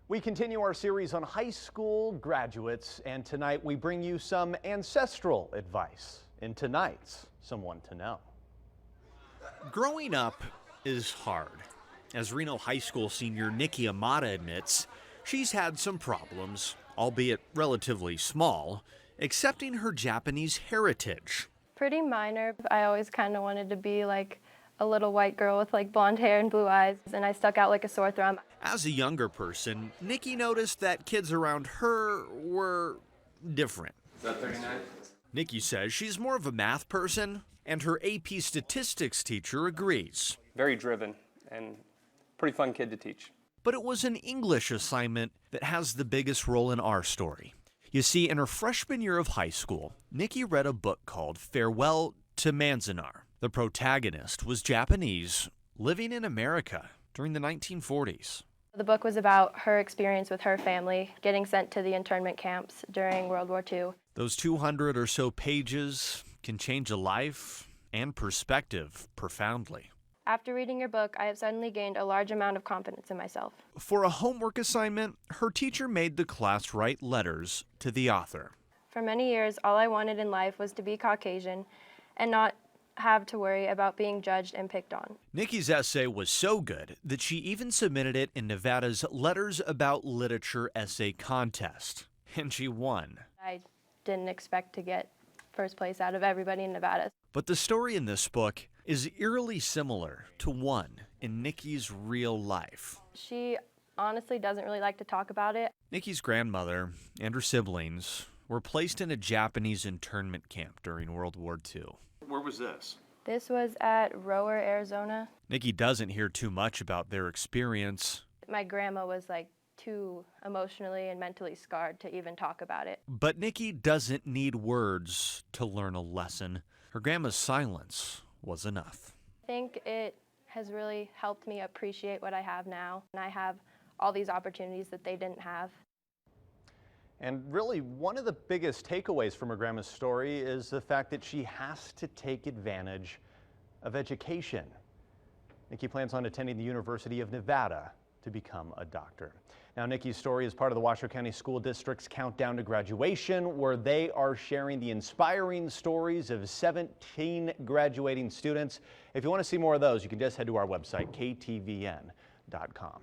We continue our series on high school graduates, and tonight we bring you some ancestral advice in tonight's Someone to Know. Growing up is hard. As Reno High School senior Nikki Hamada admits, she's had some problems, albeit relatively small, accepting her Japanese heritage. Pretty minor. I always kind of wanted to be like a little white girl with like blonde hair and blue eyes, and I stuck out like a sore thumb. As a younger person, Nikki noticed that kids around her were different. Is that 39? Nikki says she's more of a math person, and her AP statistics teacher agrees. Very driven and pretty fun kid to teach. But it was an English assignment that has the biggest role in our story. You see, in her freshman year of high school, Nikki read a book called Farewell to Manzanar. The protagonist was Japanese, living in America during the 1940s. The book was about her experience with her family getting sent to the internment camps during World War II. Those 200 or so pages can change a life and perspective profoundly. After reading your book, I have suddenly gained a large amount of confidence in myself. For a homework assignment, her teacher made the class write letters to the author. For many years, all I wanted in life was to be Caucasian and not have to worry about being judged and picked on. Nikki's essay was so good that she even submitted it in Nevada's Letters About Literature essay contest, and she won. I didn't expect to get first place out of everybody in Nevada. But the story in this book is eerily similar to one in Nikki's real life. She honestly doesn't really like to talk about it. Nikki's grandmother and her siblings were placed in a Japanese internment camp during World War II. Where was this? This was at Rower, Arizona. Nikki doesn't hear too much about their experience. My grandma was like too emotionally and mentally scarred to even talk about it. But Nikki doesn't need words to learn a lesson. Her grandma's silence was enough. I think it has really helped me appreciate what I have now, and I have all these opportunities that they didn't have. And really, one of the biggest takeaways from her grandma's story is the fact that she has to take advantage of education. Nikki plans on attending the University of Nevada to become a doctor. Now, Nikki's story is part of the Washoe County School District's Countdown to Graduation, where they are sharing the inspiring stories of 17 graduating students. If you want to see more of those, you can just head to our website, KTVN.com.